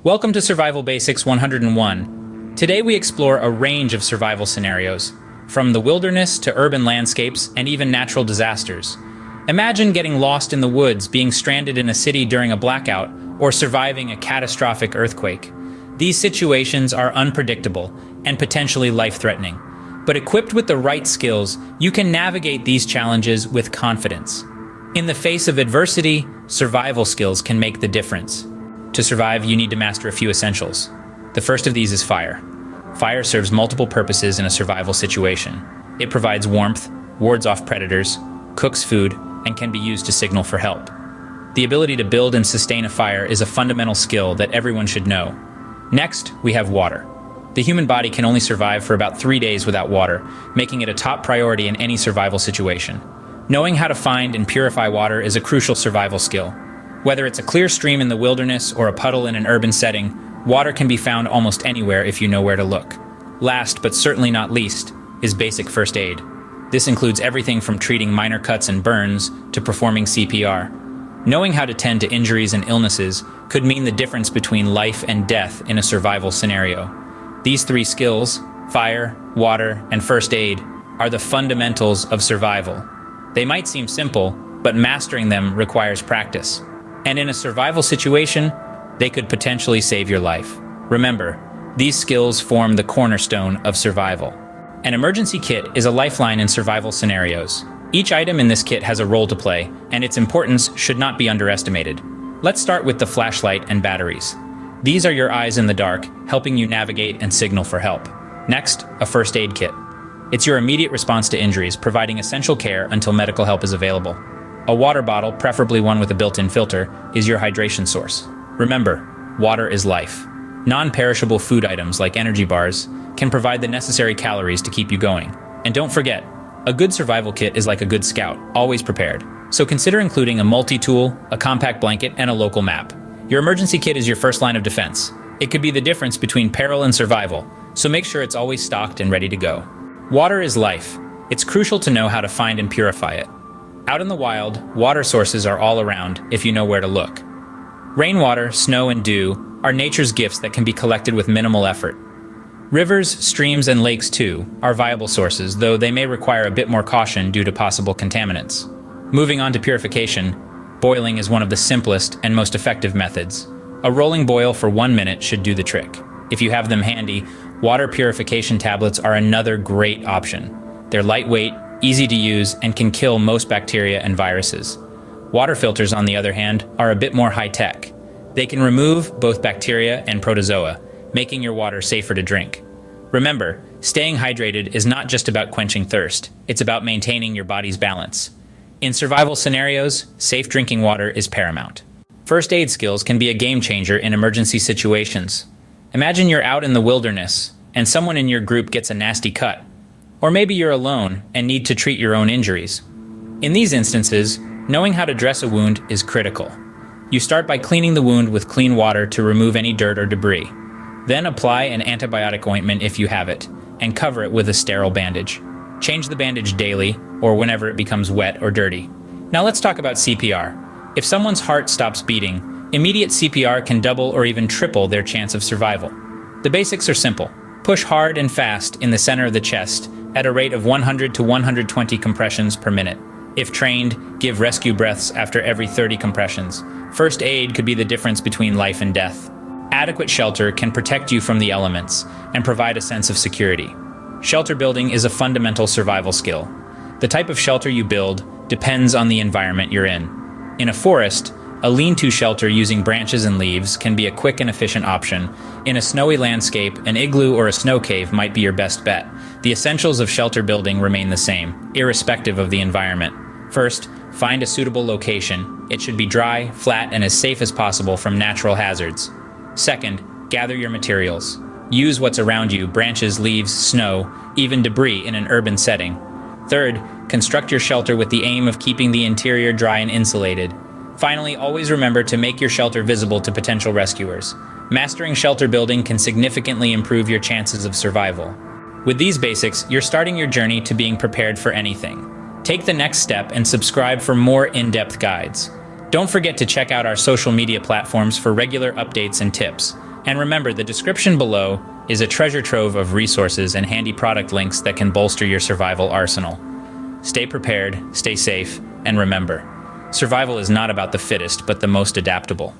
Welcome to Survival Basics 101. Today we explore a range of survival scenarios, from the wilderness to urban landscapes and even natural disasters. Imagine getting lost in the woods, being stranded in a city during a blackout, or surviving a catastrophic earthquake. These situations are unpredictable and potentially life-threatening. But equipped with the right skills, you can navigate these challenges with confidence. In the face of adversity, survival skills can make the difference. To survive, you need to master a few essentials. The first of these is fire. Fire serves multiple purposes in a survival situation. It provides warmth, wards off predators, cooks food, and can be used to signal for help. The ability to build and sustain a fire is a fundamental skill that everyone should know. Next, we have water. The human body can only survive for about 3 days without water, making it a top priority in any survival situation. Knowing how to find and purify water is a crucial survival skill. Whether it's a clear stream in the wilderness or a puddle in an urban setting, water can be found almost anywhere if you know where to look. Last, but certainly not least, is basic first aid. This includes everything from treating minor cuts and burns to performing CPR. Knowing how to tend to injuries and illnesses could mean the difference between life and death in a survival scenario. These three skills, fire, water, and first aid, are the fundamentals of survival. They might seem simple, but mastering them requires practice. And in a survival situation, they could potentially save your life. Remember, these skills form the cornerstone of survival. An emergency kit is a lifeline in survival scenarios. Each item in this kit has a role to play, and its importance should not be underestimated. Let's start with the flashlight and batteries. These are your eyes in the dark, helping you navigate and signal for help. Next, a first aid kit. It's your immediate response to injuries, providing essential care until medical help is available. A water bottle, preferably one with a built-in filter, is your hydration source. Remember, water is life. Non-perishable food items like energy bars can provide the necessary calories to keep you going. And don't forget, a good survival kit is like a good scout, always prepared. So consider including a multi-tool, a compact blanket, and a local map. Your emergency kit is your first line of defense. It could be the difference between peril and survival, so make sure it's always stocked and ready to go. Water is life. It's crucial to know how to find and purify it. Out in the wild, water sources are all around if you know where to look. Rainwater, snow, and dew are nature's gifts that can be collected with minimal effort. Rivers, streams, and lakes, too, are viable sources, though they may require a bit more caution due to possible contaminants. Moving on to purification, boiling is one of the simplest and most effective methods. A rolling boil for 1 minute should do the trick. If you have them handy, water purification tablets are another great option. They're lightweight, easy to use, and can kill most bacteria and viruses. Water filters, on the other hand, are a bit more high-tech. They can remove both bacteria and protozoa, making your water safer to drink. Remember, staying hydrated is not just about quenching thirst, it's about maintaining your body's balance. In survival scenarios, safe drinking water is paramount. First aid skills can be a game changer in emergency situations. Imagine you're out in the wilderness, and someone in your group gets a nasty cut. Or maybe you're alone and need to treat your own injuries. In these instances, knowing how to dress a wound is critical. You start by cleaning the wound with clean water to remove any dirt or debris. Then apply an antibiotic ointment if you have it, and cover it with a sterile bandage. Change the bandage daily, or whenever it becomes wet or dirty. Now let's talk about CPR. If someone's heart stops beating, immediate CPR can double or even triple their chance of survival. The basics are simple. Push hard and fast in the center of the chest at a rate of 100 to 120 compressions per minute. If trained, give rescue breaths after every 30 compressions. First aid could be the difference between life and death. Adequate shelter can protect you from the elements and provide a sense of security. Shelter building is a fundamental survival skill. The type of shelter you build depends on the environment you're in. In a forest, a lean-to shelter using branches and leaves can be a quick and efficient option. In a snowy landscape, an igloo or a snow cave might be your best bet. The essentials of shelter building remain the same, irrespective of the environment. First, find a suitable location. It should be dry, flat, and as safe as possible from natural hazards. Second, gather your materials. Use what's around you: branches, leaves, snow, even debris in an urban setting. Third, construct your shelter with the aim of keeping the interior dry and insulated. Finally, always remember to make your shelter visible to potential rescuers. Mastering shelter building can significantly improve your chances of survival. With these basics, you're starting your journey to being prepared for anything. Take the next step and subscribe for more in-depth guides. Don't forget to check out our social media platforms for regular updates and tips. And remember, the description below is a treasure trove of resources and handy product links that can bolster your survival arsenal. Stay prepared, stay safe, and remember, survival is not about the fittest, but the most adaptable.